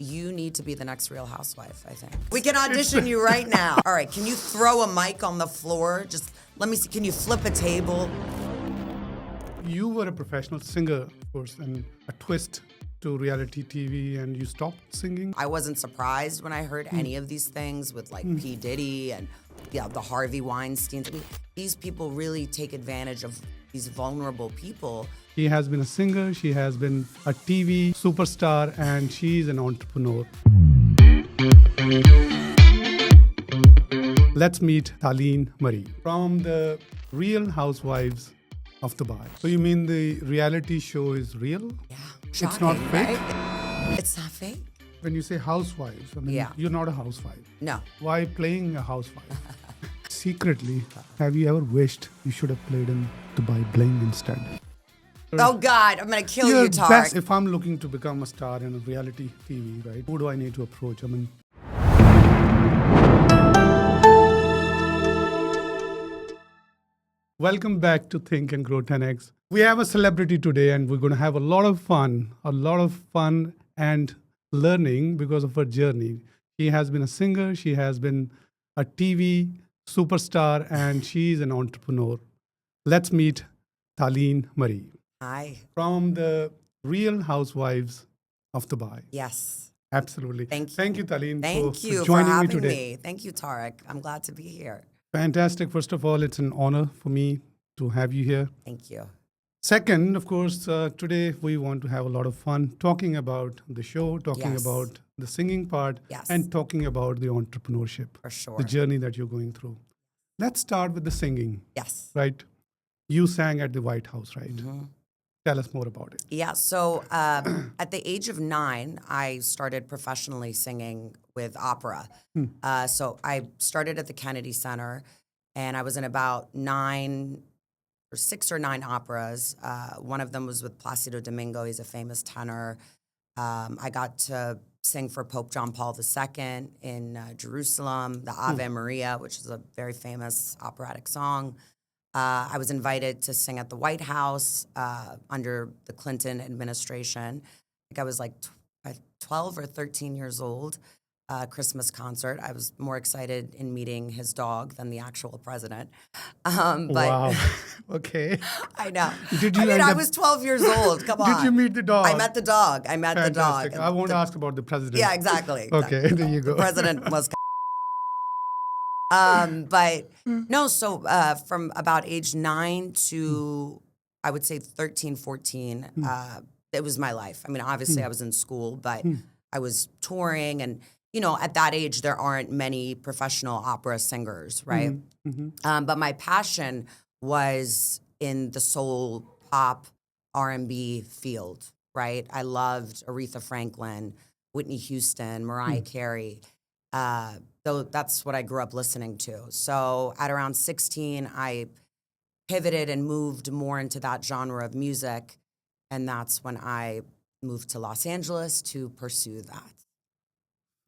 You need to be the next Real Housewife, I think. We can audition you right now. All right, can you throw a mic on the floor? Just let me see. Can you flip a table? You were a professional singer, of course, and a twist to reality TV, and you stopped singing. I wasn't surprised when I heard any of these things with like P. Diddy and the Harvey Weinsteins. I mean, these people really take advantage of these vulnerable people. She has been a singer, she has been a TV superstar, and she's an entrepreneur. Let's meet Taleen Marie from the Real Housewives of Dubai. So you mean the reality show is real? Yeah, It's shocking, not fake? right? It's not fake. When you say housewives, I mean, Yeah. you're not a housewife. No. Why playing a housewife? Secretly, have you ever wished you should have played in Dubai Bling instead? Oh God, I'm gonna kill You're you, Tariq. best. If I'm looking to become a star in a reality TV, right? Who do I need to approach? I mean, welcome back to Think and Grow 10X. We have a celebrity today, and we're going to have a lot of fun and learning because of her journey. She has been a singer, she has been a TV superstar, and she's an entrepreneur. Let's meet Taleen Marie Hi. from the Real Housewives of Dubai. Yes. Absolutely. Thank you. Thank you, Taleen, Thank you for joining me having today. me. Thank you, Tariq. I'm glad to be here. Fantastic. First of all, it's an honor for me to have you here. Thank you. Second, of course, today we want to have a lot of fun talking about the show, talking Yes. about the singing part, Yes. and talking about the entrepreneurship, For sure. the journey that you're going through. Let's start with the singing, Yes. right? You sang at the White House, right? Mm-hmm. Tell us more about it. Yeah. So at the age of 9, I started professionally singing with opera. So I started at the Kennedy Center, and I was in about 6 or 9 operas. One of them was with Placido Domingo. He's a famous tenor. I got to sing for Pope John Paul II in Jerusalem, the Ave Maria, which is a very famous operatic song. I was invited to sing at the White House under the Clinton administration. I think I was like 12 or 13 years old. Christmas concert. I was more excited in meeting his dog than the actual president. But Wow. Okay. I know. Did you I mean, end I up- was 12 years old. Come on. Did you meet the dog? I met the dog. I met Fantastic. the dog. I won't ask about the president. Yeah, exactly. Okay, there you go. The president was. But no, so from about age 9 to, I would say 13, 14, it was my life. I mean, obviously I was in school, but I was touring, and, you know, at that age, there aren't many professional opera singers, right? But my passion was in the soul, pop, R&B field, right? I loved Aretha Franklin, Whitney Houston, Mariah Carey. Though that's what I grew up listening to. So at around 16, I pivoted and moved more into that genre of music. And that's when I moved to Los Angeles to pursue that.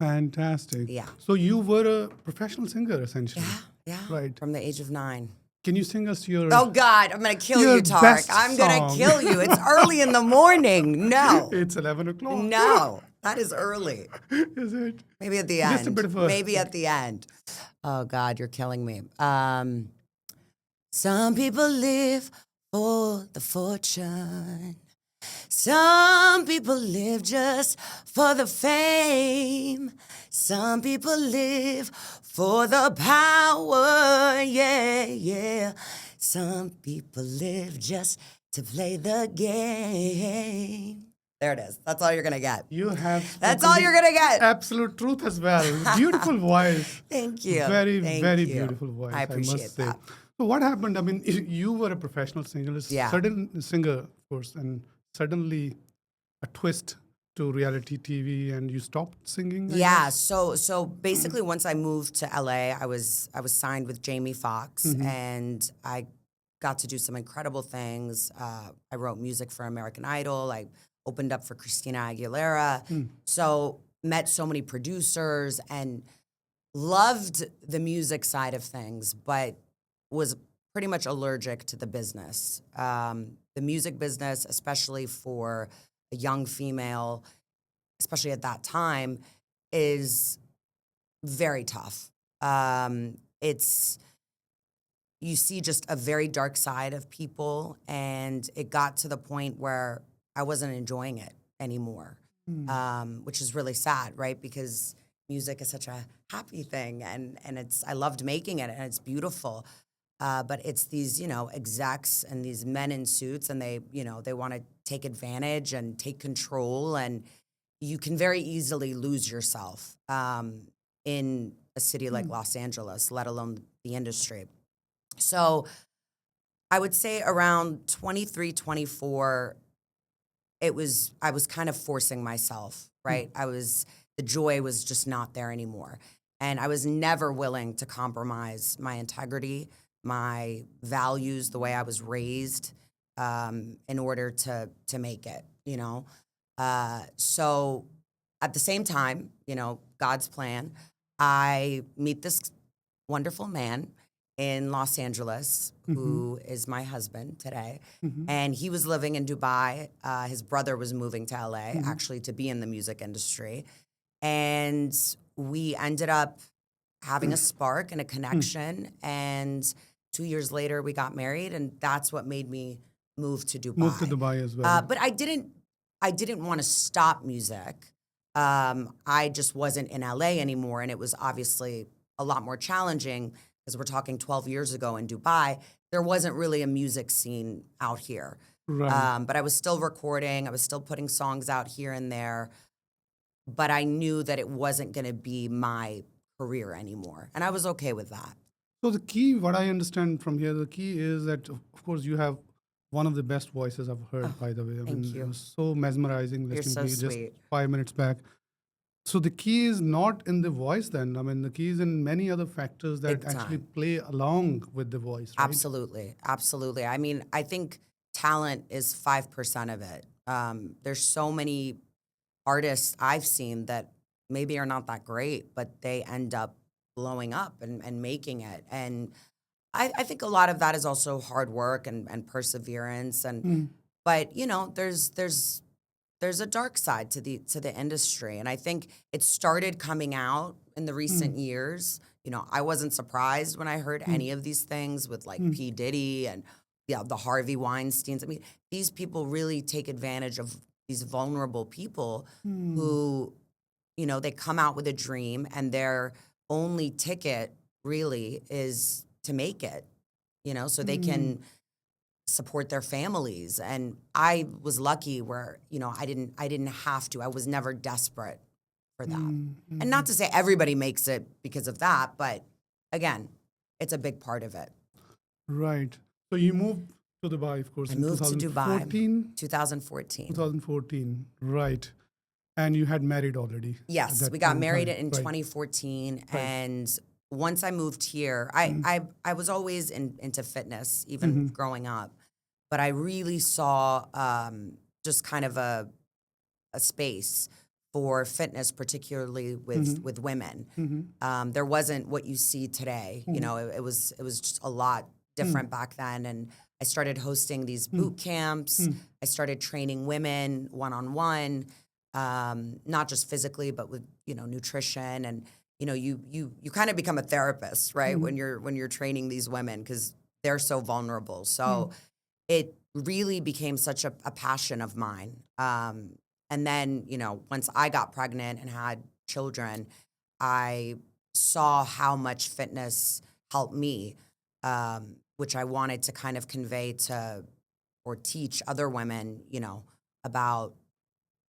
Fantastic. Yeah. So you were a professional singer, essentially. Yeah. Right. From the age of 9. Can you sing us your... Oh, God, I'm going to kill Your you, Tariq. best I'm going to song. kill you. It's early in the morning. No. It's 11 o'clock. No. That is early. Is it? Maybe at the end. Just a bit of a... Maybe at the end. Oh, God, you're killing me. Some people live for the fortune. Some people live just for the fame. Some people live for the power. Yeah. Some people live just to play the game. There it is. That's all you're going to get. You have... That's all you're going to get. Absolute truth as well. Beautiful voice. Thank you. Very, Thank very you. beautiful voice, I appreciate must say. that. So what happened? I mean, you were a professional singer, Yeah. singer, of course, and suddenly a twist to reality TV, and you stopped singing? I Yeah, guess? so basically once I moved to LA, I was signed with Jamie Foxx, and I got to do some incredible things. I wrote music for American Idol. I opened up for Christina Aguilera. So met so many producers and loved the music side of things, but was pretty much allergic to the business. The music business, especially for a young female, especially at that time, is very tough. It's you see just a very dark side of people, and it got to the point where I wasn't enjoying it anymore, which is really sad, right? Because music is such a happy thing, and I loved making it, and it's beautiful. But it's these, execs and these men in suits, and they want to take advantage and take control, and you can very easily lose yourself in a city like Los Angeles, let alone the industry. So I would say around 23, 24, I was kind of forcing myself, right? The joy was just not there anymore. And I was never willing to compromise my integrity, my values, the way I was raised, in order to make it, So at the same time, God's plan, I meet this wonderful man in Los Angeles who is my husband today. And he was living in Dubai. His brother was moving to LA, actually, to be in the music industry. And we ended up having a spark and a connection. And 2 years later, we got married, and that's what made me move to Dubai. Move to Dubai as well. But I didn't want to stop music. I just wasn't in LA anymore, and it was obviously a lot more challenging because we're talking 12 years ago in Dubai. There wasn't really a music scene out here. Right. But I was still recording. I was still putting songs out here and there. But I knew that it wasn't going to be my career anymore. And I was okay with that. So the key, what I understand from here, the key is that, of course, you have one of the best voices I've heard, by the way. Thank you. It was so mesmerizing You're listening so to you just sweet. 5 minutes back. So the key is not in the voice then. I mean, the key is in many other factors that Big actually time. play along with the voice, right? Absolutely. Absolutely. I mean, I think talent is 5% of it. There's so many artists I've seen that maybe are not that great, but they end up blowing up and making it. And I think a lot of that is also hard work and perseverance. But there's a dark side to the industry, and I think it started coming out in the recent years. I wasn't surprised when I heard any of these things with like P. Diddy and the Harvey Weinsteins. I mean, these people really take advantage of these vulnerable people who, they come out with a dream, and their only ticket really is to make it, so they can support their families. And I was lucky where, I didn't have to. I was never desperate for that. And not to say everybody makes it because of that, but again, it's a big part of it. Right. So you moved to Dubai, of course, I in moved to Dubai 2014? 2014. 2014, right. And you had married already. at Yes, that we got point married time. in Right. 2014, and once I moved here, I was always into fitness, even growing up, but I really saw just kind of a space for fitness, particularly with women. There wasn't what you see today. It was just a lot different back then, and I started hosting these boot camps. I started training women one-on-one. Not just physically, but with nutrition, and you kind of become a therapist, right? When you're training these women, because they're so vulnerable. So it really became such a passion of mine. And then once I got pregnant and had children, I saw how much fitness helped me, which I wanted to kind of convey to or teach other women, about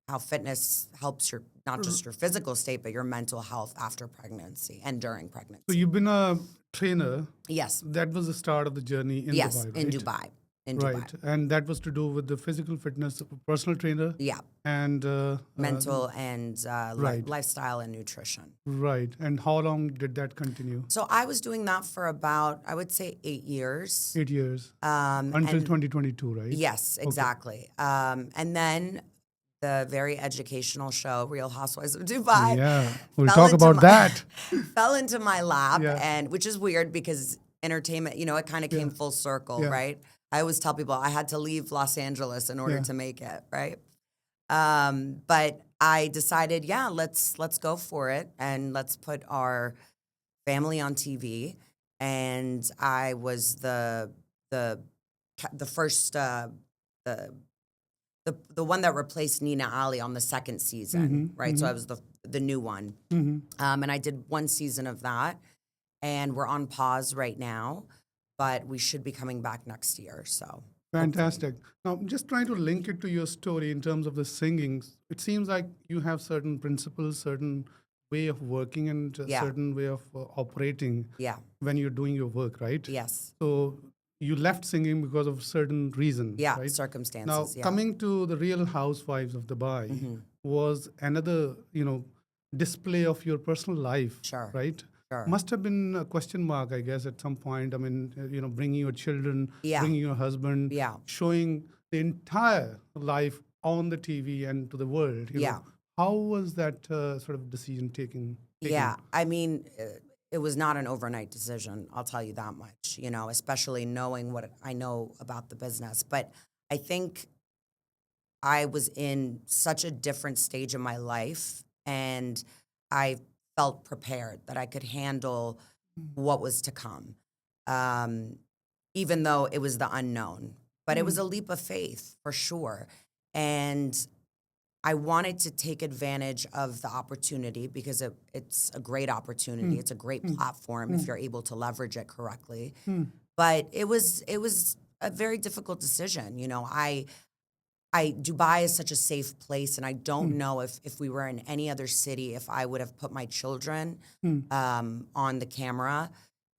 how fitness helps your not just your physical state, but your mental health after pregnancy and during pregnancy. So you've been a trainer. Yes. That was the start of the journey in Yes, Dubai, right? in Dubai. In Right. Dubai. And that was to do with the physical fitness, personal trainer, Yeah. and Mental and right. lifestyle and nutrition. right. And how long did that continue? So I was doing that for about, I would say, 8 years. 8 years until and 2022, right? Yes, exactly. And then the very educational show, Real Housewives of Dubai. Yeah, we'll fell talk into about that. Fell into my lap, Yeah. and which is weird because entertainment, it kind of came full circle, Yeah. right? I always tell people I had to leave Los Angeles in order Yeah. to make it, right? But I decided, yeah, let's go for it and let's put our family on TV. And I was the first the the one that replaced Nina Ali on the second season, right? So I was the new one, and I did one season of that, and we're on pause right now, but we should be coming back next year. So hopefully. Fantastic. Now, I'm just trying to link it to your story in terms of the singing. It seems like you have certain principles, certain way of working, and a Yeah. certain way of operating Yeah. when you're doing your work, right? Yes. So you left singing because of certain reason, Yeah. right? Now, Circumstances. Yeah. coming to the Real Housewives of Dubai was another, display of your personal life, Sure. right? Sure. Must have been a question mark, I guess, at some point. I mean, bringing your children, Yeah. bringing your husband, Yeah. showing the entire life on the TV and to the world. Yeah. How was that sort of decision taken? Yeah, I mean, it was not an overnight decision. I'll tell you that much. Especially knowing what I know about the business. But I think I was in such a different stage of my life, and I felt prepared that I could handle what was to come, um, even though it was the unknown. But it was a leap of faith for sure, and I wanted to take advantage of the opportunity because it's a great opportunity. It's a great platform if you're able to leverage it correctly. But it was a very difficult decision. Dubai is such a safe place, and I don't know if we were in any other city if I would have put my children on the camera,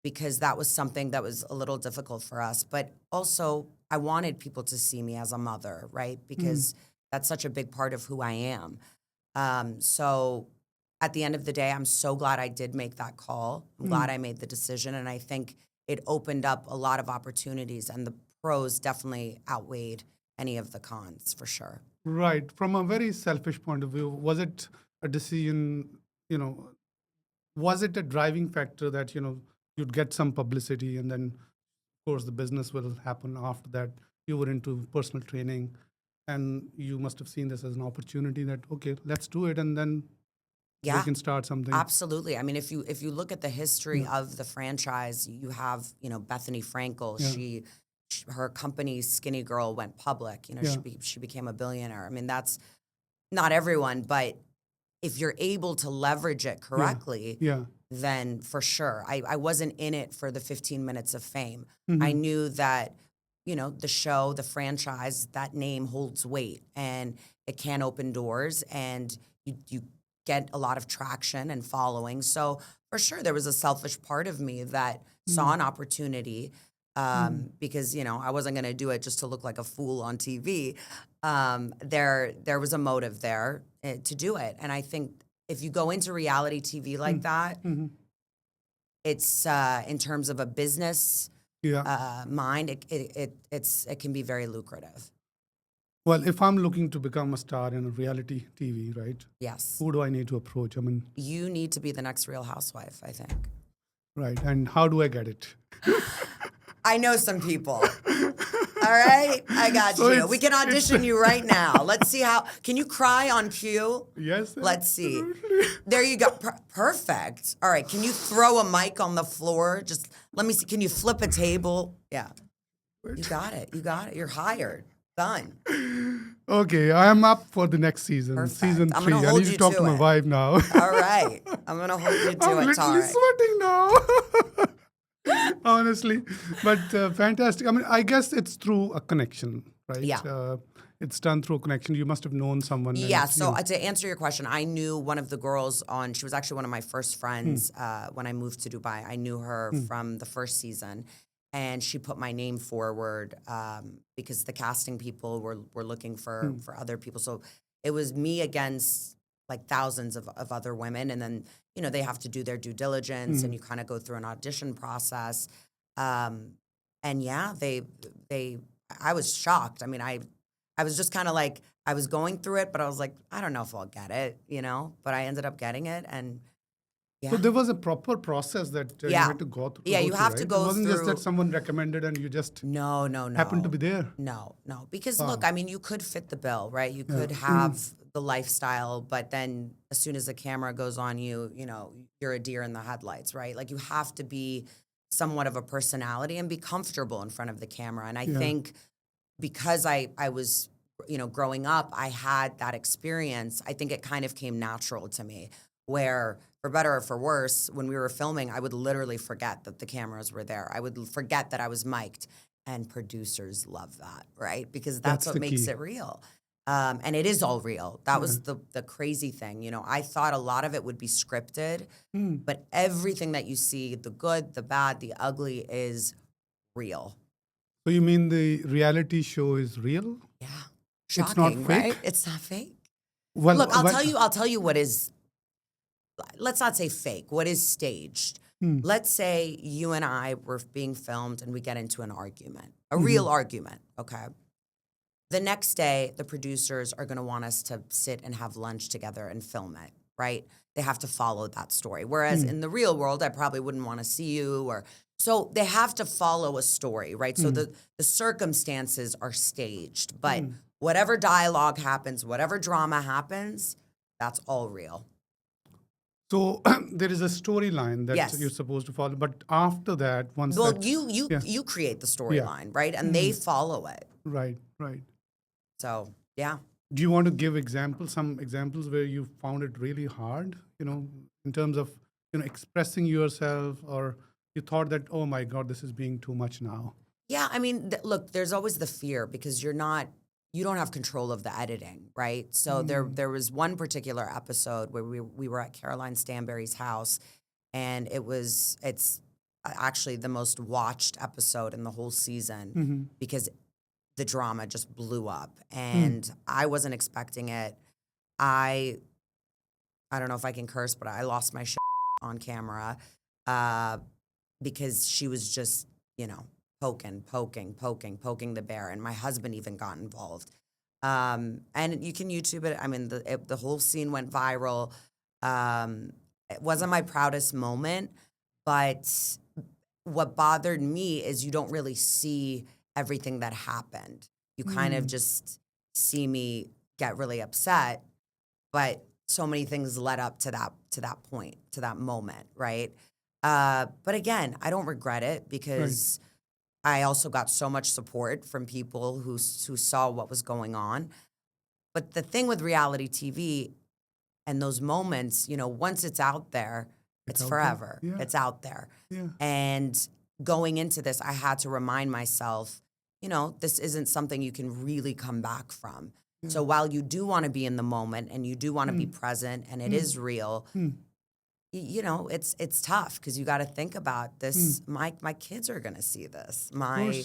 because that was something that was a little difficult for us. But also, I wanted people to see me as a mother, right? Because that's such a big part of who I am. So at the end of the day, I'm so glad I did make that call. I'm glad I made the decision, and I think it opened up a lot of opportunities, and the pros definitely outweighed any of the cons, for sure. Right. From a very selfish point of view, was it a decision, was it a driving factor that, you'd get some publicity and then, of course, the business will happen after that? You were into personal training and you must have seen this as an opportunity that, okay, let's do it. And then we Yeah, can start something. absolutely. I mean, if you look at the history of the franchise, you have Bethany Frankel. Her company Skinny Girl went public. She became a billionaire. I mean, that's not everyone, but if you're able to leverage it correctly, then for sure. I wasn't in it for the 15 minutes of fame. I knew that the show, the franchise, that name holds weight, and it can open doors, and you get a lot of traction and following. So for sure, there was a selfish part of me that saw an opportunity, because I wasn't going to do it just to look like a fool on TV. There was a motive there to do it, and I think if you go into reality TV like that, it's in terms of a business mind, it can be very lucrative. Well, if I'm looking to become a star in a reality TV, right? Yes. Who do I need to approach? I mean, you need to be the next Real Housewife, I think. Right. And how do I get it? I know some people. All right, I got you. We can audition you right now. Let's see how. Can you cry on cue? Yes. Let's see. Absolutely. There you go. Perfect. All right. Can you throw a mic on the floor? Just let me see. Can you flip a table? Yeah. You got it. You're hired. Done. Okay, I'm up for the next season. Perfect. Season 3. I'm gonna I hold need to you talk to to my it. wife now. All right. I'm going to hold you to I'm it, literally Tariq. sweating now. Honestly. But fantastic. I mean, I guess it's through a connection, right? Yeah. It's done through a connection. You must have known someone. Yeah, so to answer your question, I knew one of the girls she was actually one of my first friends when I moved to Dubai. I knew her from the first season, and she put my name forward because the casting people were looking for other people. So it was me against like thousands of other women, and then they have to do their due diligence, and you kind of go through an audition process. And yeah, I was shocked. I mean, I was just kind of like, I was going through it, but I was like, I don't know if I'll get it, but I ended up getting it, and So there was a proper process that you Yeah. had to go through. Yeah, you have to go It wasn't just that through. someone recommended and you just No, happened to be there. No. Because Wow. look, I mean, you could fit the bill, right? You could have the lifestyle, but then as soon as the camera goes on you, you're a deer in the headlights, right? Like you have to be somewhat of a personality and be comfortable in front of the camera. And I think because I was, growing up, I had that experience. I think it kind of came natural to me where, for better or for worse, when we were filming, I would literally forget that the cameras were there. I would forget that I was mic'd. And producers love that, right? Because that's what the makes key. it real. And it is all real. That was the crazy thing. I thought a lot of it would be scripted, but everything that you see, the good, the bad, the ugly, is real. So you mean the reality show is real? Yeah. It's Shocking, not fake? right? It's not fake. Well, Look, I'll tell you what is, let's not say fake, what is staged. Let's say you and I were being filmed and we get into an argument, a real argument, okay? The next day, the producers are going to want us to sit and have lunch together and film it, right? They have to follow that story. Whereas in the real world, I probably wouldn't want to see you so they have to follow a story, right? So the circumstances are staged, but whatever dialogue happens, whatever drama happens, that's all real. So there is a storyline that Yes. you're supposed to follow, but after that, once Well, that, you create the storyline, right? And they follow it. right. So, yeah. Do you want to give some examples where you found it really hard, in terms of, expressing yourself, or you thought that, oh my God, this is being too much now? Yeah, I mean, look, there's always the fear because you don't have control of the editing, right? So there was one particular episode where we were at Caroline Stanberry's house, and it's actually the most watched episode in the whole season because the drama just blew up, and I wasn't expecting it. I don't know if I can curse, but I lost my shit on camera because she was just, poking the bear, and my husband even got involved. And you can YouTube it. I mean, the whole scene went viral. It wasn't my proudest moment, but what bothered me is you don't really see everything that happened. You kind of just see me get really upset, but so many things led up to that point, to that moment, right? But again, I don't regret it because I also got so much support from people who saw what was going on. But the thing with reality TV and those moments, once it's out there, it's forever. Yeah. It's out there. Yeah. And going into this, I had to remind myself, this isn't something you can really come back from. Yeah. So while you do want to be in the moment and you do want to be present and it is real, it's tough because you got to think about this. My kids are going to see this. My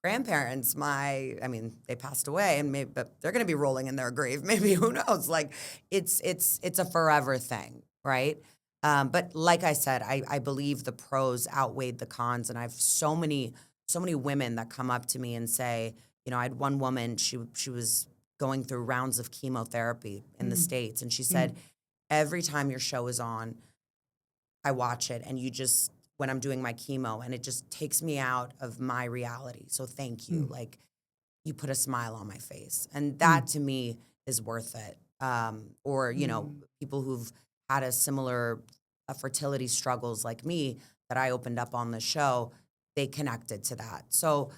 grandparents, they passed away, but they're going to be rolling in their grave. Maybe, who knows? Like it's a forever thing, right? But like I said, I believe the pros outweighed the cons, and I have so many women that come up to me and say, I had one woman, she was going through rounds of chemotherapy in the States, and she said, every time your show is on, I watch it, and when I'm doing my chemo, and it just takes me out of my reality. So thank you. Like, you put a smile on my face. And that to me is worth it. Or, people who've had a similar fertility struggles like me that I opened up on the show, they connected to that. So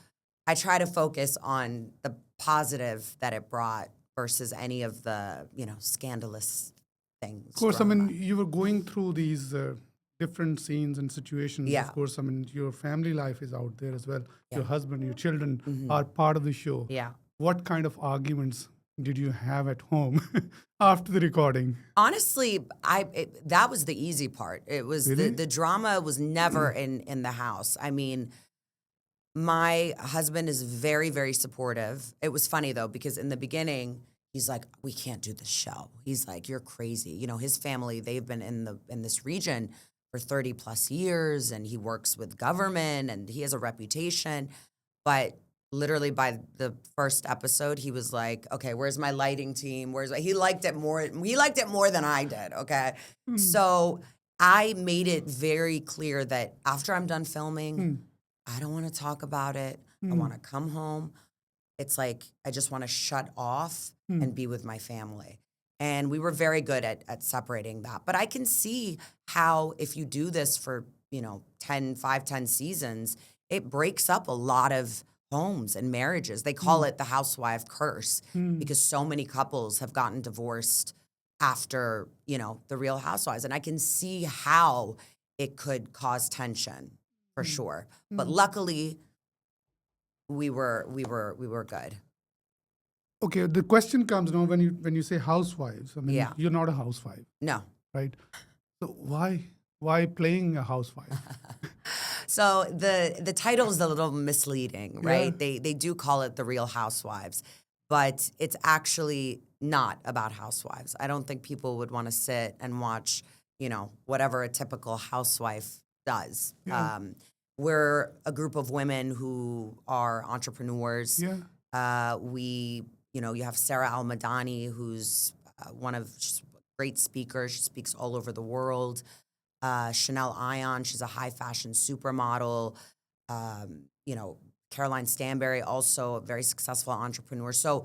I try to focus on the positive that it brought versus any of the, scandalous things. Of course, drama. you were going through these different scenes and situations. Yeah. Of course, your family life is out there as well. Yeah. Your husband, your children are part of the show. Yeah. What kind of arguments did you have at home after the recording? Honestly, that was the easy part. It was Really? the drama was never in the house. I mean, my husband is very, very supportive. It was funny though, because in the beginning, he's like, we can't do this show. He's like, you're crazy. His family, they've been in this region for 30 plus years, and he works with government and he has a reputation. But literally by the first episode, he was like, okay, where's my lighting team? He liked it more. He liked it more than I did. Okay. So I made it very clear that after I'm done filming, I don't want to talk about it. I want to come home. It's like I just want to shut off and be with my family. And we were very good at separating that. But I can see how if you do this for, 10 seasons, it breaks up a lot of homes and marriages. They call it the housewife curse because so many couples have gotten divorced after, the Real Housewives. And I can see how it could cause tension for sure. But luckily, we were good. Okay, the question comes now when you say housewives. I mean, Yeah. you're not a housewife, No. right? So why playing a housewife? So the title is a little misleading, right? Yeah. They do call it the Real Housewives, but it's actually not about housewives. I don't think people would want to sit and watch, whatever a typical housewife does. Yeah. We're a group of women who are entrepreneurs. Yeah. You have Sarah Al-Madani, who's she's a great speaker. She speaks all over the world. Chanel Ion, she's a high fashion supermodel. Caroline Stanberry, also a very successful entrepreneur. So,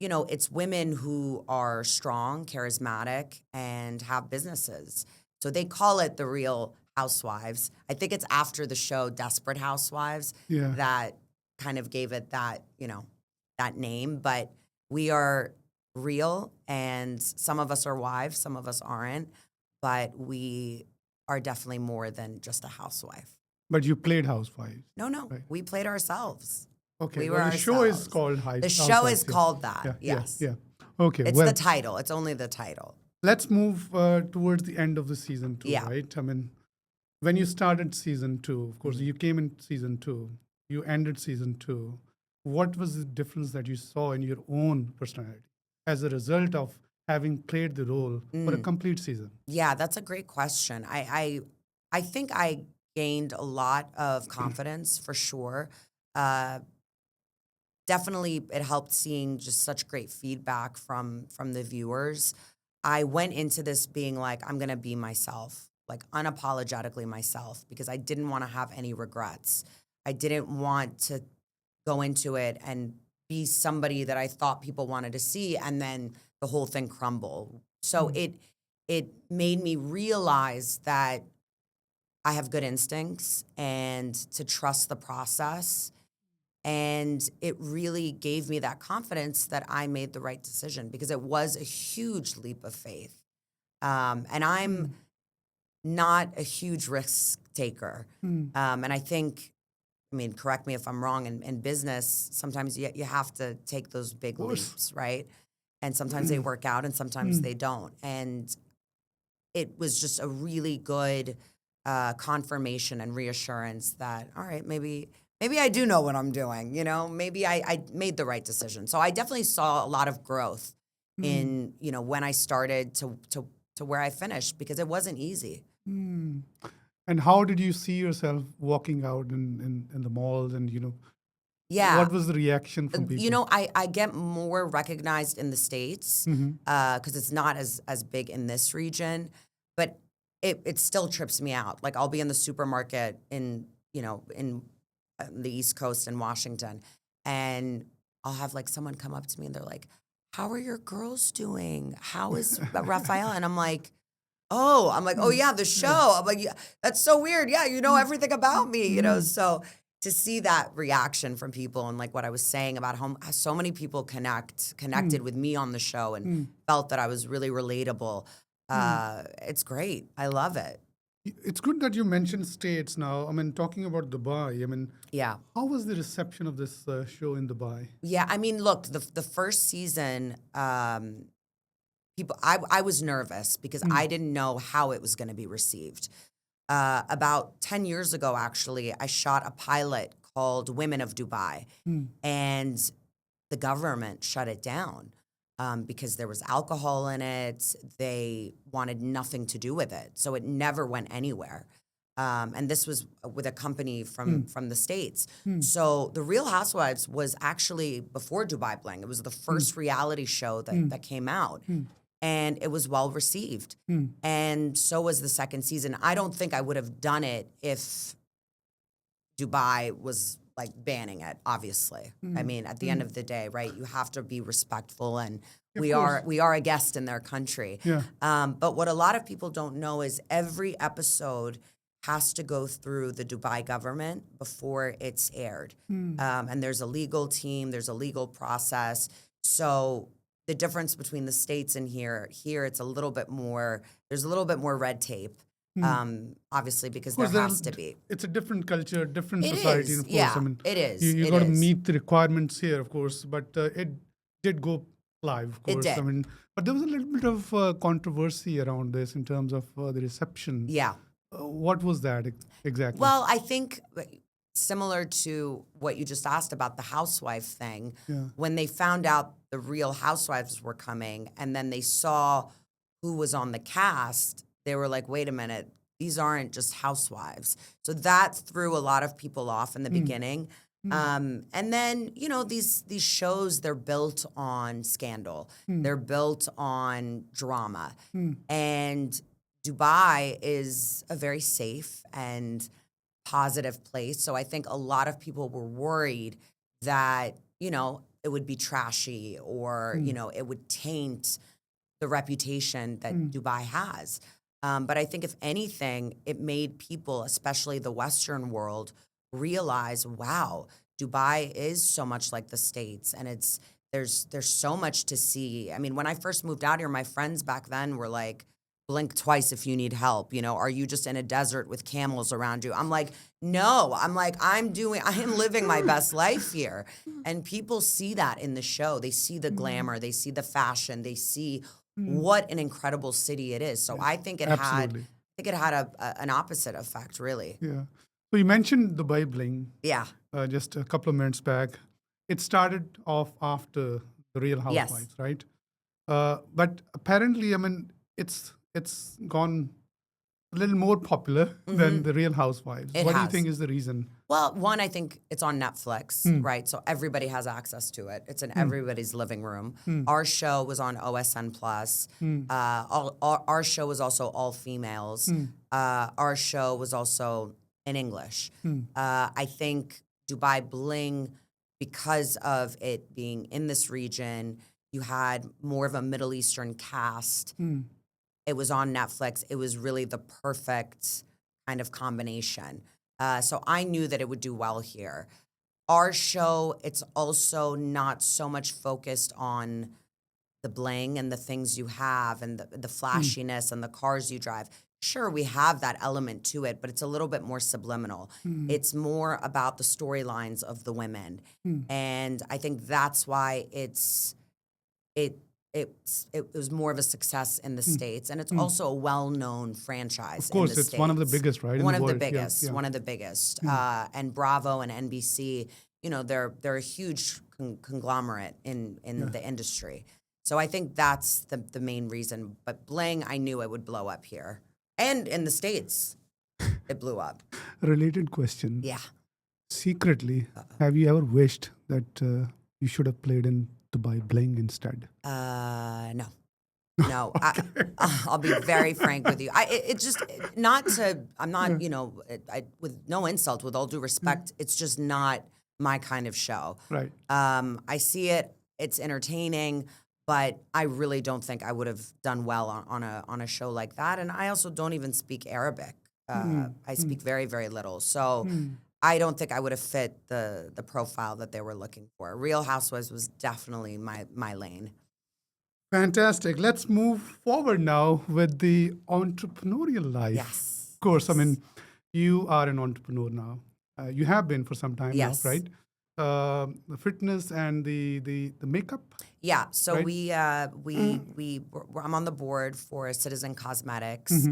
it's women who are strong, charismatic, and have businesses. So they call it the Real Housewives. I think it's after the show Desperate Housewives Yeah. that kind of gave it that, that name. But we are real, and some of us are wives, some of us aren't. But we are definitely more than just a housewife. But you played housewives. No, Right. we played ourselves. Okay. We Well, were the show is ourselves. called The show Housewives, is yeah. called that, Yeah. yes. Yeah. Okay. It's well, the title. It's only the title. let's move towards the end of the season 2, Yeah. right? I mean, when you started season 2, of course, you came in season 2, you ended season 2. What was the difference that you saw in your own personality as a result of having played the role for a complete season? Yeah, that's a great question. I think I gained a lot of confidence for sure. Definitely, it helped seeing just such great feedback from the viewers. I went into this being like, I'm gonna be myself, like unapologetically myself, because I didn't want to have any regrets. I didn't want to go into it and be somebody that I thought people wanted to see, and then the whole thing crumble. So it made me realize that I have good instincts and to trust the process. And it really gave me that confidence that I made the right decision because it was a huge leap of faith. And I'm not a huge risk taker. And I think, correct me if I'm wrong, in business, sometimes you have to take those big course. leaps, right? And sometimes they work out and sometimes they don't. And it was just a really good confirmation and reassurance that, all right, maybe I do know what I'm doing, maybe I made the right decision. So I definitely saw a lot of growth in, when I started to where I finished because it wasn't easy. And how did you see yourself walking out in the malls and, Yeah. what was the reaction from people? I get more recognized in the States because it's not as big in this region, but it still trips me out. Like I'll be in the supermarket in the East Coast in Washington, and I'll have like someone come up to me and they're like, "How are your girls doing? How is Raphael?" And I'm like, oh yeah, the show. I'm like, yeah, that's so weird. Yeah, you know everything about me, So to see that reaction from people and like what I was saying about how so many people connected with me on the show and felt that I was really relatable. It's great. I love it. It's good that you mentioned states now. I mean, talking about Dubai, Yeah. how was the reception of this show in Dubai? Yeah, look, the first season, I was nervous because I didn't know how it was going to be received. About 10 years ago, actually, I shot a pilot called Women of Dubai, and the government shut it down because there was alcohol in it. They wanted nothing to do with it, so it never went anywhere. And this was with a company from the States. So the Real Housewives was actually before Dubai Bling. It was the first reality show that came out. and it was well received. And so was the second season. I don't think I would have done it if Dubai was like banning it, obviously. I mean, at the end of the day, right, you have to be respectful, and we are a guest in their country. Yeah. But what a lot of people don't know is every episode has to go through the Dubai government before it's aired. And there's a legal team, there's a legal process. So the difference between the States and here it's a little bit more, there's a little bit more red tape. Obviously, because there has to be. It's a different culture, different It society, is, of course. yeah, I mean, it is. You got to meet the requirements here, of course, but it did go live, of course. It did. I mean, but there was a little bit of controversy around this in terms of the reception. Yeah. What was that exactly? Well, I think similar to what you just asked about the housewife thing, when they found out the Real Housewives were coming and then they saw who was on the cast, they were like, wait a minute, these aren't just housewives. So that threw a lot of people off in the beginning. And then, you know, these shows, they're built on scandal. They're built on drama. And Dubai is a very safe and positive place. So I think a lot of people were worried that, you know, it would be trashy or, you know, it would taint the reputation that Dubai has. But I think if anything, it made people, especially the Western world, realize, wow, Dubai is so much like the States, and there's so much to see. I mean, when I first moved out here, my friends back then were like, blink twice if you need help. You know, are you just in a desert with camels around you? I'm like, no. I'm like, I am living my best life here. And people see that in the show. They see the glamour. They see the fashion. They see what an incredible city it is. So I think it Absolutely. had an opposite effect, really. Yeah. So you mentioned Dubai Bling. Yeah. Just a couple of minutes back. It started off after the Real Housewives, right? But apparently, I mean, it's gone a little more popular than the Real Housewives. What do you think is the reason? Well, one, I think it's on Netflix, right? So everybody has access to it. It's in everybody's living room. Our show was on OSN Plus. Our show was also all females. Our show was also in English. I think Dubai Bling, because of it being in this region, you had more of a Middle Eastern cast. It was on Netflix. It was really the perfect kind of combination. So I knew that it would do well here. Our show, it's also not so much focused on the bling and the things you have and the flashiness and the cars you drive. Sure, we have that element to it, but it's a little bit more subliminal. It's more about the storylines of the women. And I think that's why it was more of a success in the States, and it's also a well-known franchise. Of course, in the it's States. one of the biggest, right? One in of the the world. biggest. One of the biggest. And Bravo and NBC, you know, they're a huge conglomerate in the industry. So I think that's the main reason. But Bling, I knew it would blow up here, and in the States, it blew up. Related question. Yeah. Secretly, have you ever wished that you should have played in Dubai Bling instead? No. No, I'll be very frank with you. I'm not, you know, with no insult, with all due respect, it's just not my kind of show. Right. I see it, it's entertaining, but I really don't think I would have done well on a show like that. And I also don't even speak Arabic. I speak very, very little. So I don't think I would have fit the profile that they were looking for. Real Housewives was definitely my lane. Fantastic. Let's move forward now with the entrepreneurial life. Yes. Of course, I mean, you are an entrepreneur now. You have been for some time Yes. now, right? The fitness and the makeup. Yeah. So right? I'm on the board for Citizen Cosmetics,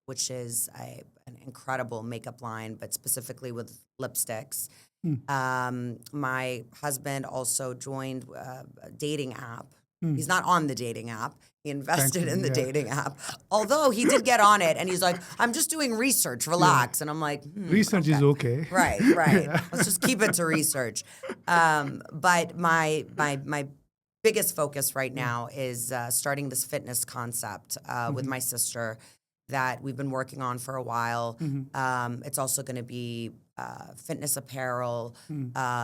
which is an incredible makeup line, but specifically with lipsticks. My husband also joined a dating app. He's not on the dating app. He invested in the dating app. Although he did get on it, and he's like, I'm just doing research, relax. And I'm like, research is okay. Right. Let's just keep it to research. But my biggest focus right now is starting this fitness concept with my sister that we've been working on for a while. It's also going to be fitness apparel.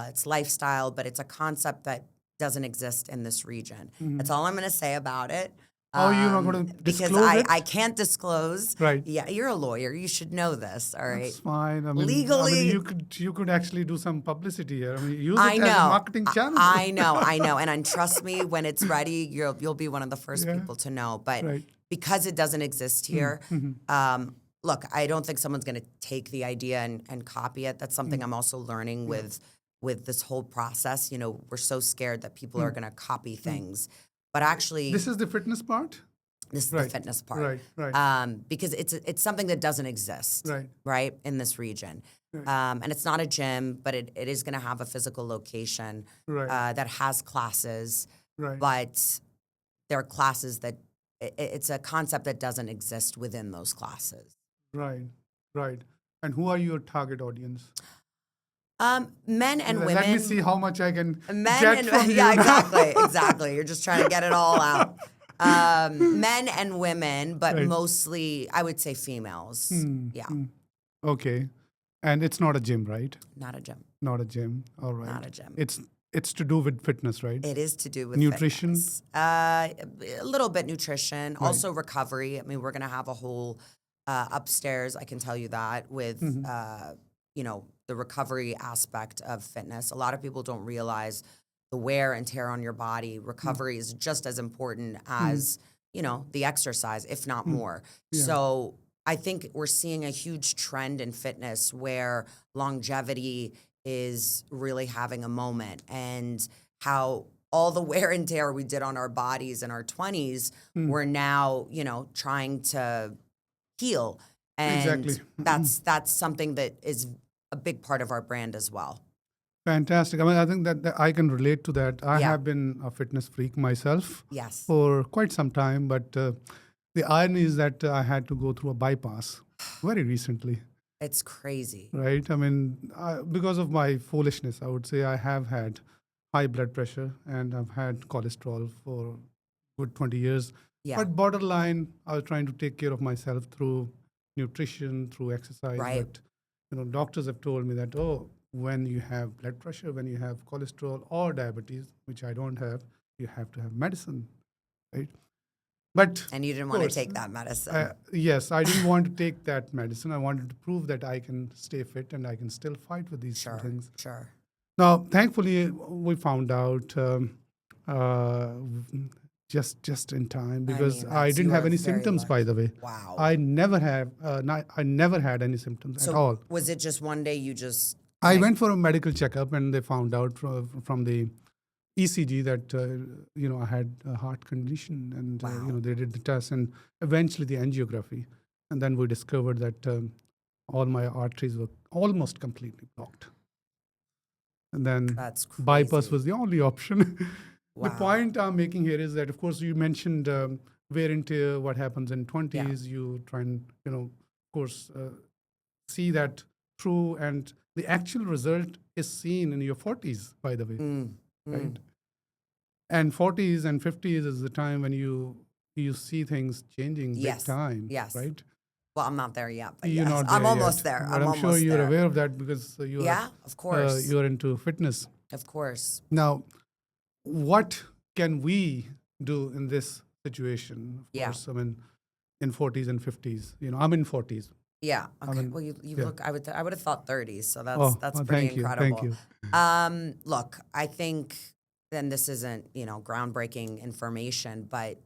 It's lifestyle, but it's a concept that doesn't exist in this region. That's all I'm going to say about it. Oh, you're not going to because disclose it? I can't disclose. Right. Yeah, you're a lawyer. You should know this. All right. That's fine. I mean, Legally, you could actually do some publicity here. I mean, use I it know. as a marketing channel. I know. And trust me, when it's ready, you'll be one of the first people to know. But because it doesn't exist here, look, I don't think someone's going to take the idea and copy it. That's something I'm also learning with this whole process. You know, we're so scared that people are going to copy things. But actually, this is the fitness part? This is the fitness part. Because it's something that doesn't exist, right, in this region. And it's not a gym, but it is going to have a physical location that has classes. But there are classes that, it's a concept that doesn't exist within those classes. Right. And who are your target audience? Men and women. Let me see how much I can get from you. Yeah, exactly. You're just trying to get it all out. Men and women, but mostly, I would say females. Yeah. Okay. And it's not a gym, right? Not a gym. Not a gym. All right. Not a gym. It's to do with fitness, right? It is to do with nutrition. A little bit nutrition, also recovery. I mean, we're going to have a whole upstairs. I can tell you that with the recovery aspect of fitness. A lot of people don't realize the wear and tear on your body. Recovery is just as important as the exercise, if not more. So I think we're seeing a huge trend in fitness where longevity is really having a moment, and how all the wear and tear we did on our bodies in our 20s, we're now, trying to heal. And that's something that is a big part of our brand as well. Fantastic. I mean, I think that I can relate to that. I have been a fitness freak myself for quite some time, but the irony is that I had to go through a bypass very recently. It's crazy. Right? I mean, because of my foolishness, I would say I have had high blood pressure and I've had cholesterol for good 20 years. But borderline, I was trying to take care of myself through nutrition, through exercise. But, doctors have told me that, when you have blood pressure, when you have cholesterol or diabetes, which I don't have, you have to have medicine, right? And you didn't want to take that medicine. Yes, I didn't want to take that medicine. I wanted to prove that I can stay fit and I can still fight with these things. Sure. Now, thankfully, we found out just in time, because I didn't have any symptoms, lucky. by the way. Wow. I never had any symptoms at all. Was it just one day you just... I went for a medical checkup and they found out from the ECG that, I had a heart condition, and, they did the test and eventually the angiography. And then we discovered that all my arteries were almost completely blocked. And then bypass was the only option. The point I'm making here is that, of course, you mentioned wear and tear, what happens in 20s. You try and, of course, see that through, and the actual result is seen in your 40s, by the way, right? And 40s and 50s is the time when you see things changing big time, right? Well, I'm not there yet, but you're not there I'm almost yet. there. But I'm sure you're aware of that because of course, you're into fitness. Of course. Now, what can we do in this situation? Of course, I mean, in 40s and 50s. I'm in 40s. Yeah. Okay. Well, you look. I would have thought 30s. So that's pretty incredible. Thank you. Look, I think then this isn't groundbreaking information, but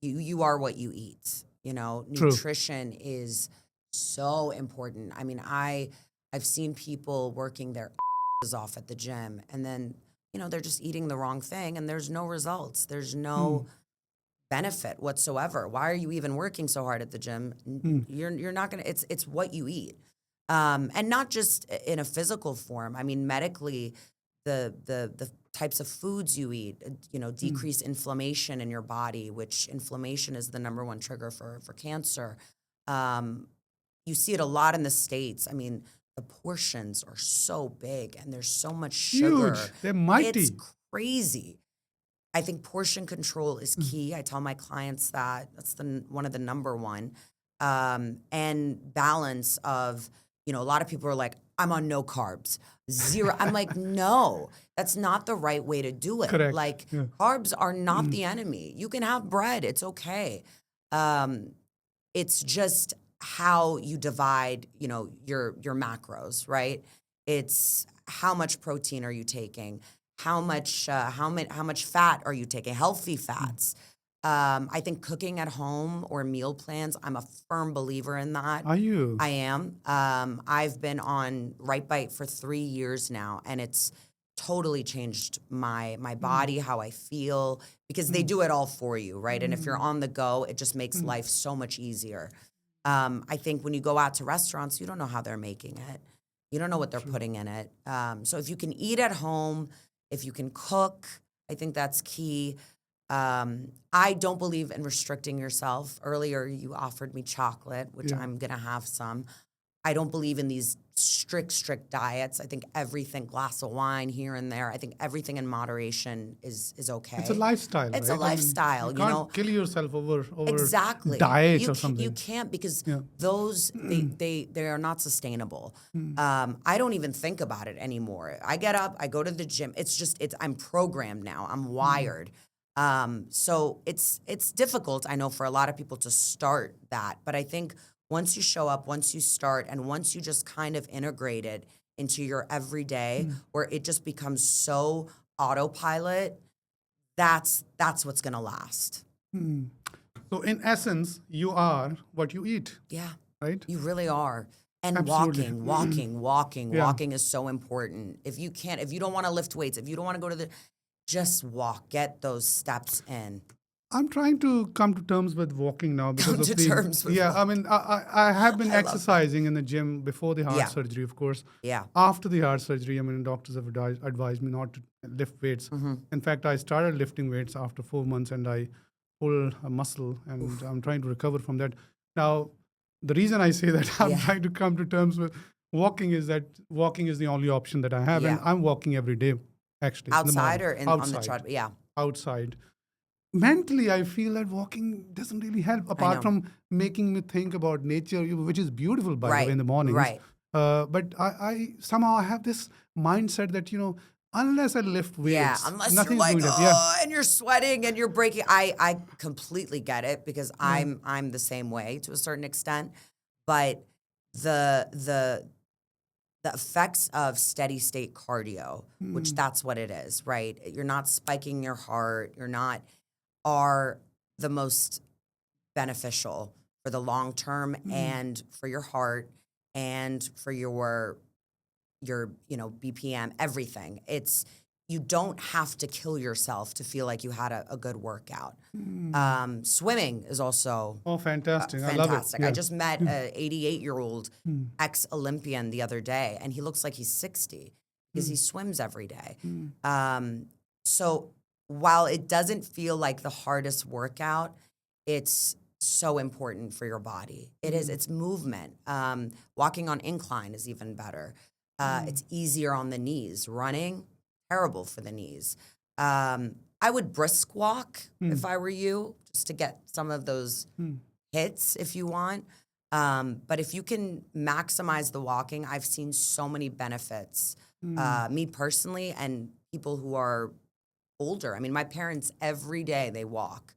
you are what you eat. Nutrition is so important. I mean, I've seen people working their off at the gym, and then they're just eating the wrong thing, and there's no results. There's no benefit whatsoever. Why are you even working so hard at the gym? You're not gonna. It's what you eat, and not just in a physical form. I mean, medically, the types of foods you eat, decrease inflammation in your body, which inflammation is the #1 trigger for cancer. You see it a lot in the States. I mean, the portions are so big and there's so much sugar. Huge. They're mighty. It's crazy. I think portion control is key. I tell my clients that that's one of the number one. And balance of, a lot of people are like, I'm on no carbs, zero. I'm like, no, that's not the right way to do it. Correct. Like Yeah. carbs are not the enemy. You can have bread. It's okay. It's just how you divide, your macros, right? It's how much protein are you taking? How much fat are you taking? Healthy fats. I think cooking at home or meal plans, I'm a firm believer in that. Are you? I am. I've been on Right Bite for 3 years now, and it's totally changed my body, how I feel, because they do it all for you, right? And if you're on the go, it just makes life so much easier. I think when you go out to restaurants, you don't know how they're making it. You don't know what they're putting in it. So if you can eat at home, if you can cook, I think that's key. I don't believe in restricting yourself. Earlier, you offered me chocolate, which I'm going to have some. I don't believe in these strict diets. I think everything, glass of wine here and there, I think everything in moderation is okay. It's a lifestyle, It's right? a lifestyle, you can't kill yourself over exactly diets or something. You can't, because those they are not sustainable. I don't even think about it anymore. I get up, I go to the gym. I'm programmed now. I'm wired. So it's difficult, I know, for a lot of people to start that, but I think once you show up, once you start, and once you just kind of integrate it into your everyday, where it just becomes so autopilot, that's what's going to last. So in essence, you are what you eat. Yeah. Right? You really are. And Absolutely. walking is so important. If you don't want to lift weights, if you don't want to go to just walk, get those steps in. I'm trying to come to terms with walking now because of terms with walking. I mean, I have been exercising in the gym before the heart surgery, of course. Yeah. After the heart surgery, I mean, doctors have advised me not to lift weights. In fact, I started lifting weights after 4 months, and I pulled a muscle, and I'm trying to recover from that. Now, the reason I say that I'm trying to come to terms with walking is that walking is the only option that I have, and I'm walking every day, actually. Outside in the or on the treadmill? Yeah. Outside. Mentally, I feel that walking doesn't really help, apart from making me think about nature, which is beautiful, by the way, in the mornings. Right. But I somehow have this mindset that, unless I lift weights, unless nothing's you're like, going to and you're sweating and you're breaking. I completely get it, because I'm the same way to a certain extent. But the effects of steady state cardio, which that's what it is, right? You're not spiking your heart. Are the most beneficial for the long term and for your heart and for your BPM, everything. You don't have to kill yourself to feel like you had a good workout. Swimming is also fantastic. fantastic. I love it. Yeah. I just met an 88-year-old ex-Olympian the other day, and he looks like he's 60 because he swims every day. So while it doesn't feel like the hardest workout, it's so important for your body. It is. It's movement. Walking on incline is even better. It's easier on the knees. Running, terrible for the knees. I would brisk walk if I were you, just to get some of those hits if you want. But if you can maximize the walking, I've seen so many benefits. Me personally, and people who are older. I mean, my parents, every day they walk,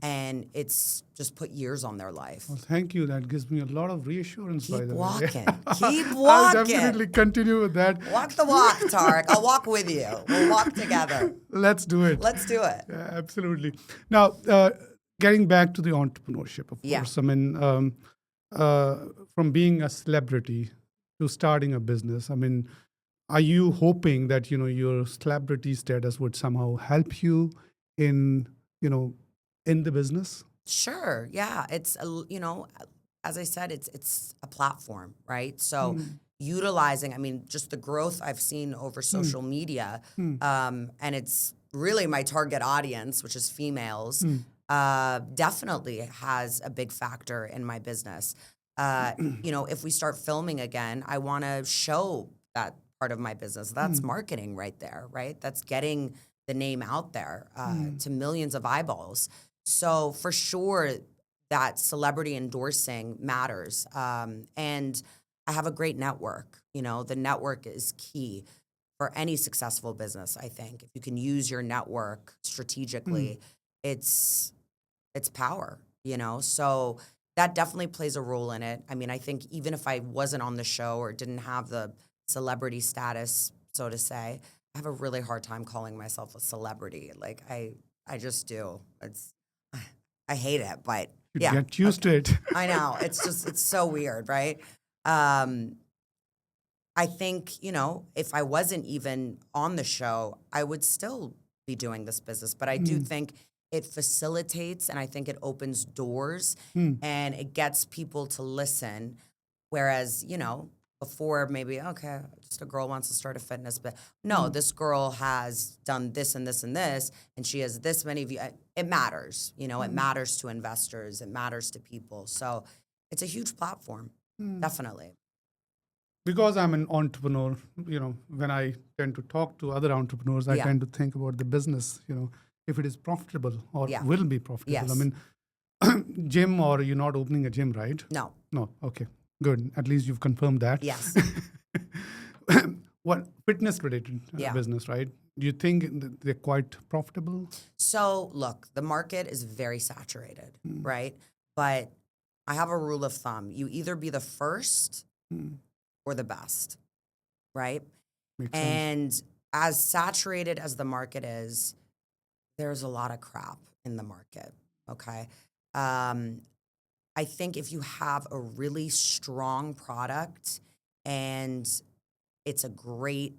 and it's just put years on their life. Well, thank you. That gives me a lot of reassurance, by the way. Keep walking. I'll definitely continue with that. Walk the walk, Tariq. I'll walk with you. We'll walk together. Let's do it. Yeah, absolutely. Now, getting back to the entrepreneurship, of course. I mean, from being a celebrity to starting a business, I mean, are you hoping that, your celebrity status would somehow help you in the business? Sure. Yeah. It's, as I said, it's a platform, right? So utilizing, I mean, just the growth I've seen over social media, and it's really my target audience, which is females, definitely has a big factor in my business. If we start filming again, I want to show that part of my business. That's marketing right there, right? That's getting the name out there to millions of eyeballs. So for sure, that celebrity endorsing matters. And I have a great network. You know, the network is key for any successful business, I think. If you can use your network strategically, it's power, you know? So that definitely plays a role in it. I mean, I think even if I wasn't on the show or didn't have the celebrity status, so to say, I have a really hard time calling myself a celebrity. Like I just do. I hate it, but You yeah. get used to it. I know. It's so weird, right? I think, you know, if I wasn't even on the show, I would still be doing this business. But I do think it facilitates and I think it opens doors and it gets people to listen. Whereas, you know, before maybe, okay, just a girl wants to start a fitness, but no, this girl has done this and this and this, and she has this many views. It matters, you know, it matters to investors, it matters to people. So it's a huge platform, definitely. Because I'm an entrepreneur, you know, when I tend to talk to other entrepreneurs, I tend to think about the business, you know, if it is profitable or will be profitable. Yes. I mean, gym, or you're not opening a gym, right? No. No. Okay. Good. At least you've confirmed that. Yes. What fitness related business, right? Do you think they're quite profitable? So look, the market is very saturated, right? But I have a rule of thumb. You either be the first or the best, right? Makes sense. And as saturated as the market is, there's a lot of crap in the market, okay? I think if you have a really strong product and it's a great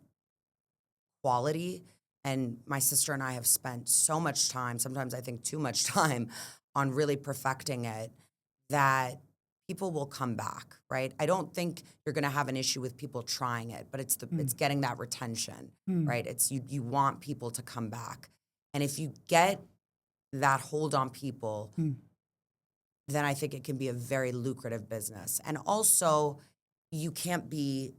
quality, and my sister and I have spent so much time, sometimes I think too much time, on really perfecting it, that people will come back, right? I don't think you're going to have an issue with people trying it, but it's it's getting that retention, right? It's you want people to come back. And if you get that hold on people, then I think it can be a very lucrative business. And also, you can't be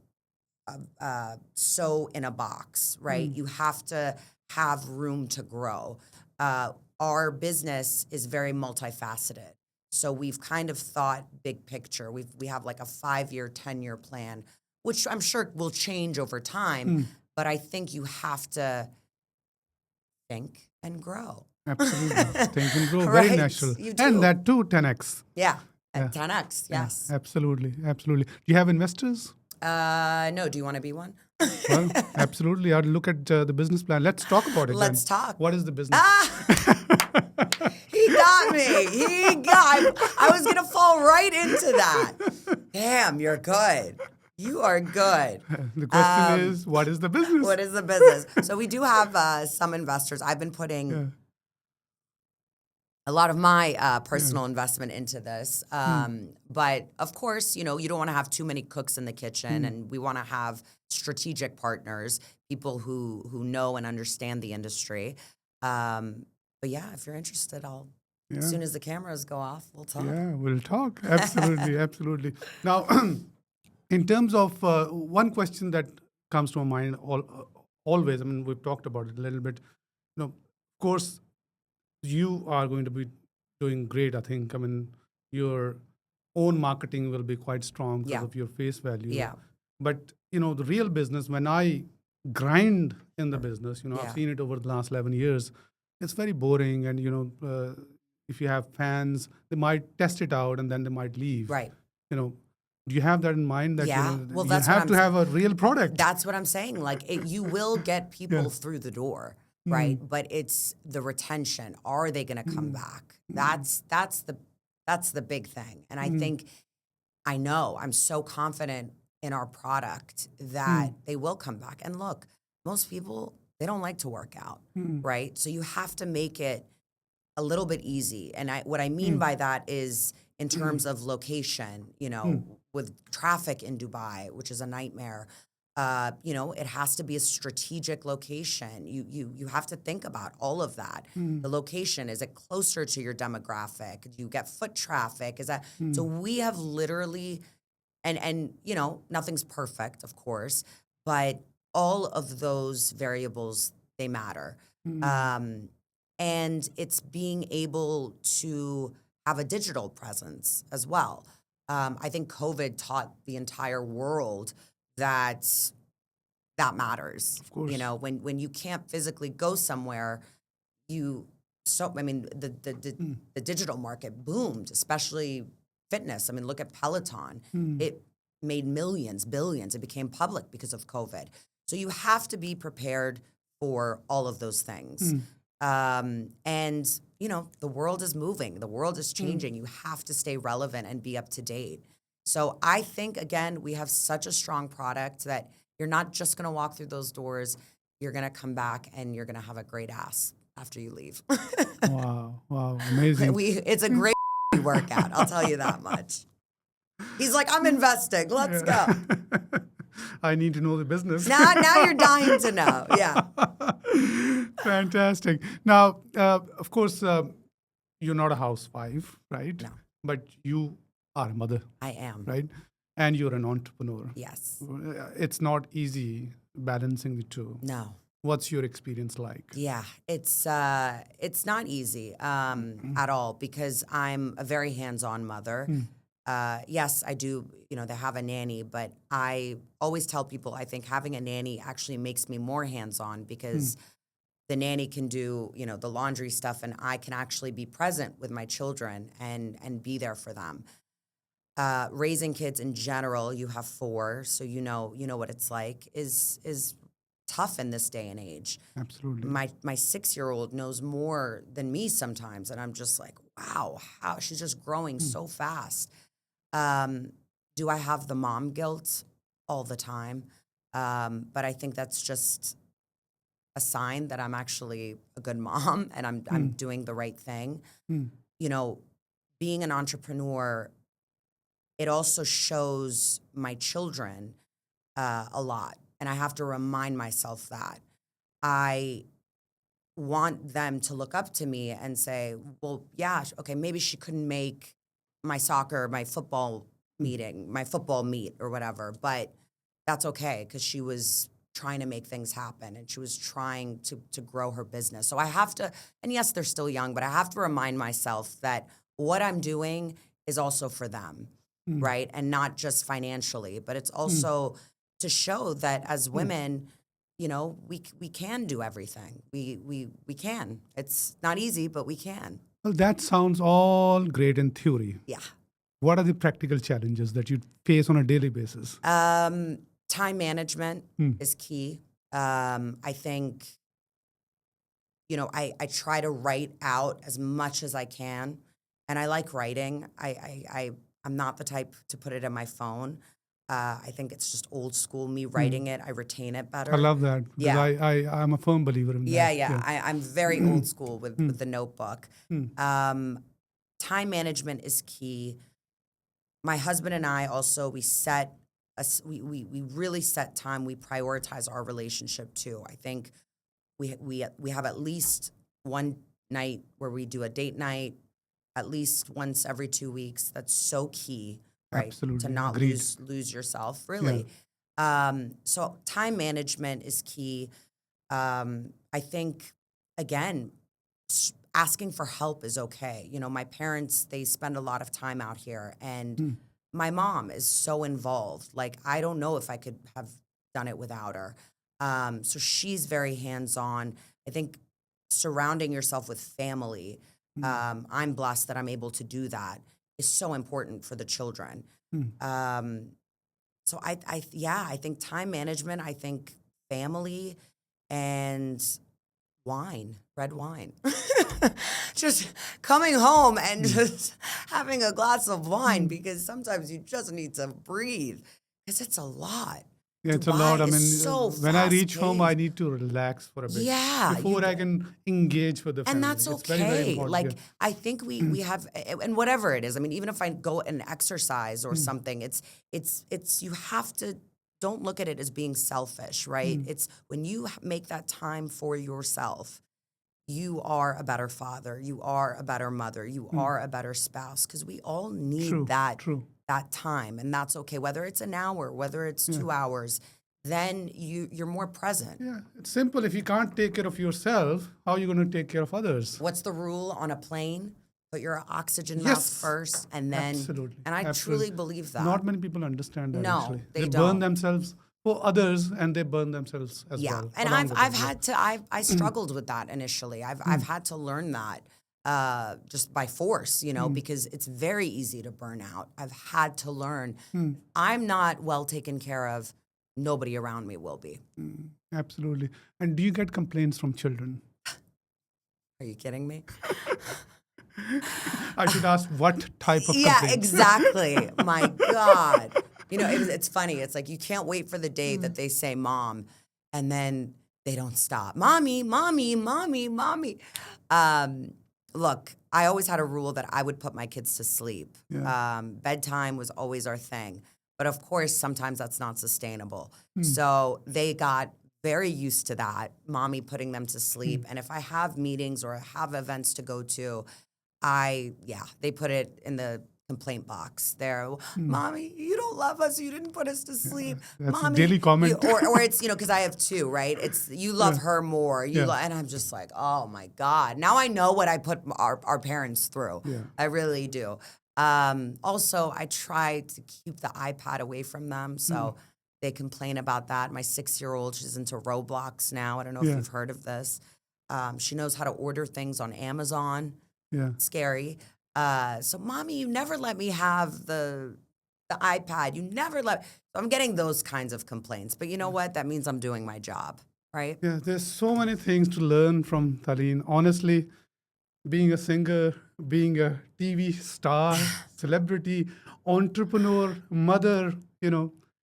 so in a box, right? You have to have room to grow. Our business is very multifaceted. So we've kind of thought big picture. We have like a 5-year, 10-year plan, which I'm sure will change over time. But I think you have to think and grow. Absolutely. Think and grow. Right? Very natural. You do. And that too, 10x. Yeah. And 10x, yes. Yeah, absolutely. Absolutely. Do you have investors? No. Do you want to be one? Well, absolutely. I'll look at the business plan. Let's talk about it. Let's then. talk. What is the business? He got me. I was going to fall right into that. Damn, you're good. You are good. The question is, what is the business? What is the business? So we do have some investors. I've been putting a lot of my personal investment into this. But of course, you know, you don't want to have too many cooks in the kitchen, and we want to have strategic partners, people who know and understand the industry. But yeah, if you're interested, as soon as the cameras go off, we'll talk. Yeah, we'll talk. Absolutely, absolutely. Now, in terms of one question that comes to my mind always, I mean, we've talked about it a little bit. You know, of course, you are going to be doing great, I think. I mean, your own marketing will be quite strong because of your face value. Yeah. But, you know, the real business, when I grind in the business, you know, I've seen it over the last 11 years, it's very boring. And, you know, if you have fans, they might test it out and then they might leave. Right. You know, do you have that in mind that you that's have to have a real product? That's what I'm saying. Like, you will get people through the door, right? But it's the retention. Are they going to come back? That's the big thing. And I think, I know, I'm so confident in our product that they will come back. And look, most people, they don't like to work out, right? So you have to make it a little bit easy. And what I mean by that is in terms of location, you know, with traffic in Dubai, which is a nightmare, you know, it has to be a strategic location. You have to think about all of that. The location, is it closer to your demographic? Do you get foot traffic? Is that so we have literally, and you know, nothing's perfect, of course, but all of those variables, they matter. And it's being able to have a digital presence as well. I think COVID taught the entire world that that matters. Of course. You know, when you can't physically go somewhere, the digital market boomed, especially fitness. I mean, look at Peloton. It made millions, billions. It became public because of COVID. So you have to be prepared for all of those things. And, you know, the world is moving. The world is changing. You have to stay relevant and be up to date. So I think, again, we have such a strong product that you're not just going to walk through those doors. You're going to come back and you're going to have a great ass after you leave. Wow, amazing. It's a great workout, I'll tell you that much. He's like, I'm investing. Let's go. I need to know the business. Now you're dying to know. Yeah. Fantastic. Now, of course, you're not a housewife, right? No. But you are a mother. I am. Right? And you're an entrepreneur. Yes. It's not easy balancing the two. No. What's your experience like? Yeah, it's not easy at all because I'm a very hands-on mother. Yes, I do, you know, they have a nanny, but I always tell people I think having a nanny actually makes me more hands-on because the nanny can do, you know, the laundry stuff and I can actually be present with my children and be there for them. Raising kids in general, you have 4, so you know what it's like, is tough in this day and age. Absolutely. My 6-year-old knows more than me sometimes, and I'm just like, wow, how she's just growing so fast. Do I have the mom guilt all the time? But I think that's just a sign that I'm actually a good mom and I'm doing the right thing. You know, being an entrepreneur, it also shows my children a lot. And I have to remind myself that I want them to look up to me and say, well, yeah, okay, maybe she couldn't make my football meet or whatever, but that's okay because she was trying to make things happen and she was trying to grow her business. So I have to, and yes, they're still young, but I have to remind myself that what I'm doing is also for them, right? And not just financially, but it's also to show that as women, you know, we can do everything. We can. It's not easy, but we can. Well, that sounds all great in theory. Yeah. What are the practical challenges that you face on a daily basis? Time management is key. I think, you know, I try to write out as much as I can, and I like writing. I'm not the type to put it in my phone. I think it's just old school, me writing it. I retain it better. I love that. Because Yeah. I'm a firm believer in that. Yeah. I'm very old school with the notebook. Time management is key. My husband and I also, we really set time. We prioritize our relationship too. I think we have at least one night where we do a date night, at least once every 2 weeks. That's so key, right? Absolutely. To not Agreed. lose yourself, really. Yeah. So time management is key. I think, again, asking for help is okay. You know, my parents, they spend a lot of time out here, and my mom is so involved. Like, I don't know if I could have done it without her. So she's very hands-on. I think surrounding yourself with family, I'm blessed that I'm able to do that, is so important for the children. So I think time management, I think family and red wine. Just coming home and just having a glass of wine because sometimes you just need to breathe because it's a lot. Yeah, it's a Dubai lot. I is mean, so when I reach home, I fast-paced. need to relax for a bit. Yeah, Before I can engage with the family. And that's It's okay. very, very important. Like, I think we have, and whatever it is, I mean, even if I go and exercise or something, it's you have to, don't look at it as being selfish, right? It's when you make that time for yourself, you are a better father, you are a better mother, you are a better spouse, because we all need that time, and that's okay. Whether it's an hour, whether it's 2 hours, then you're more present. Yeah, it's simple. If you can't take care of yourself, how are you going to take care of others? What's the rule on a plane? Put your oxygen Yes. mask first, and then. Absolutely. And I Absolutely. truly believe that. Not many people understand that. No, actually, they burn don't. themselves for others, and they burn themselves as Yeah, well. and along I've with I've them, yeah. had to I struggled with that initially. I've had to learn that just by force, because it's very easy to burn out. I've had to learn. I'm not well taken care of. Nobody around me will be. Absolutely. And do you get complaints from children? Are you kidding me? I should ask what type of Yeah, complaints. exactly. My God. It's funny. It's like you can't wait for the day that they say mom, and then they don't stop. Mommy, mommy, mommy, mommy. Look, I always had a rule that I would put my kids to sleep. Yeah. Bedtime was always our thing. But of course, sometimes that's not sustainable. So they got very used to that, mommy putting them to sleep. And if I have meetings or have events to go to, they put it in the complaint box there. Mommy, you don't love us. You didn't put us to sleep. That's a Mommy, daily comment. or it's, because I have two, right? It's you love her more. And I'm just like, oh my God. Now I know what I put our parents through. Yeah. I really do. Also, I try to keep the iPad away from them. So they complain about that. My 6-year-old, she's into Roblox now. I don't know if you've heard of this. She knows how to order things on Amazon. Yeah. Scary. So, mommy, you never let me have the iPad. You never let. So I'm getting those kinds of complaints. But you know what? That means I'm doing my job, right? Yeah, there's so many things to learn from Taleen. Honestly, being a singer, being a TV star, celebrity, entrepreneur, mother,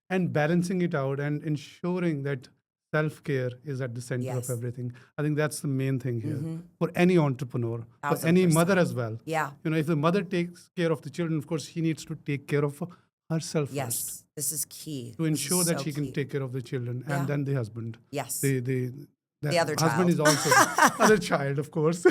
and balancing it out and ensuring that self-care is at the center Yes. of everything. I think that's the main thing here for any entrepreneur, for any 1000%. mother as well. Yeah. If the mother takes care of the children, of course, she needs to take care of herself Yes. first This is key. to This ensure is that so she can key. take care of the children Yeah. and then the husband. Yes. The other husband child. is also the other child, of course.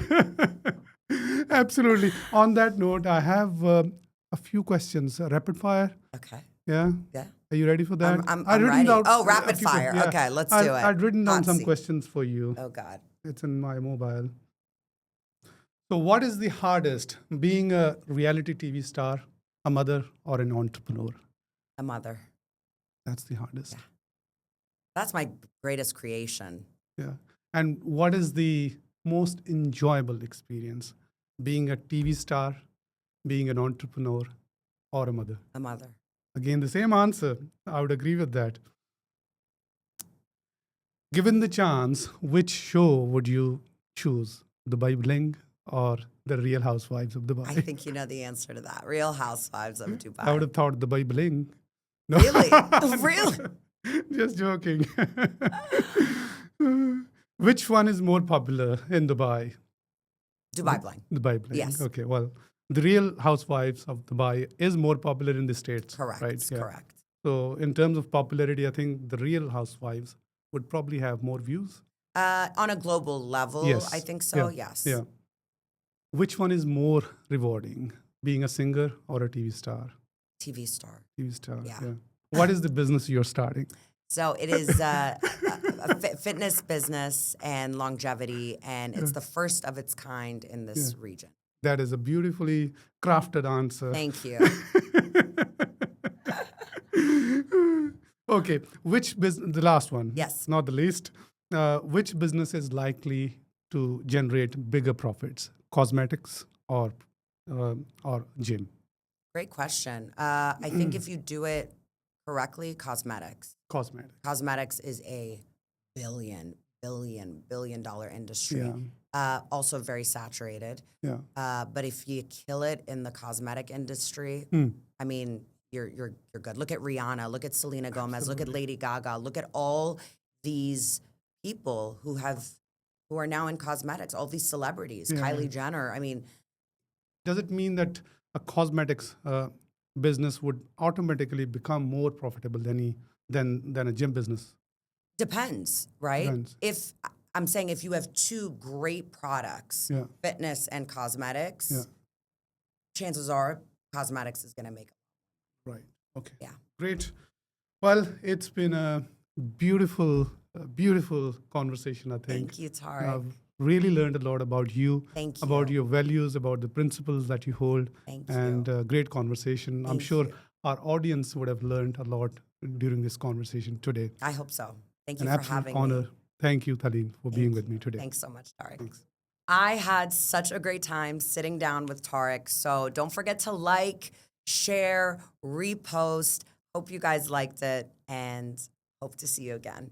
Absolutely. On that note, I have a few questions. Rapid fire. Okay. Yeah. Yeah. Are you ready for that? I'm I've written ready. down Oh, a rapid few fire. questions. Okay, let's do it. I've written down Hot some seat. questions for you. Oh, God. It's in my mobile. So, what is the hardest, being a reality TV star, a mother, or an entrepreneur? A mother. That's the hardest. Yeah. That's my greatest creation. Yeah. And what is the most enjoyable experience, being a TV star, being an entrepreneur, or a mother? A mother. Again, the same answer. I would agree with that. Given the chance, which show would you choose? Dubai Bling or the Real Housewives of Dubai? I think you know the answer to that. Real Housewives of Dubai. I would have thought Dubai Bling. No. Really? Really? Just joking. Which one is more popular in Dubai? Dubai Bling. Dubai Bling. Yes. Okay, well, the Real Housewives of Dubai is more popular in the States. Correct. Right? Yeah. Correct. So, in terms of popularity, I think the Real Housewives would probably have more views. On a global level, Yes. I think so. Yeah. Yes. Yeah. Which one is more rewarding, being a singer or a TV star? TV star. TV star. Yeah. What is the business you're starting? So it is a fitness business and longevity, and it's the first of its kind in this region. That is a beautifully crafted answer. Thank you. Okay, which business? The last one. Yes. Not the least. Which business is likely to generate bigger profits? Cosmetics or gym? Great question. I think if you do it correctly, cosmetics. Cosmetics. Cosmetics is a billion dollar industry. Yeah. Also very saturated. Yeah. But if you kill it in the cosmetic industry, I mean, you're good. Look at Rihanna. Look at Selena Gomez. Look at Lady Gaga. Look at all these people who are now in cosmetics. All these celebrities. Yeah. Kylie Jenner. I mean, does it mean that a cosmetics business would automatically become more profitable than a gym business? Depends, right? Depends. If I'm saying if you have two great products, Yeah. fitness and cosmetics, Yeah. chances are cosmetics is going to make. Right. Okay. Yeah. Great. Well, it's been a Beautiful, beautiful conversation, I think. Thank you, Tariq. I've really learned a lot about you, Thank about you. your values, about the principles that you hold, Thank and you. great conversation. I'm Thank sure you. our audience would have learned a lot during this conversation today. I hope so. Thank An you for absolute having honor. me. Thank you, Taleen, for being Thank with me you. today. Thanks so much, Tariq. Thanks. I had such a great time sitting down with Tariq. So don't forget to like, share, repost. Hope you guys liked it and hope to see you again.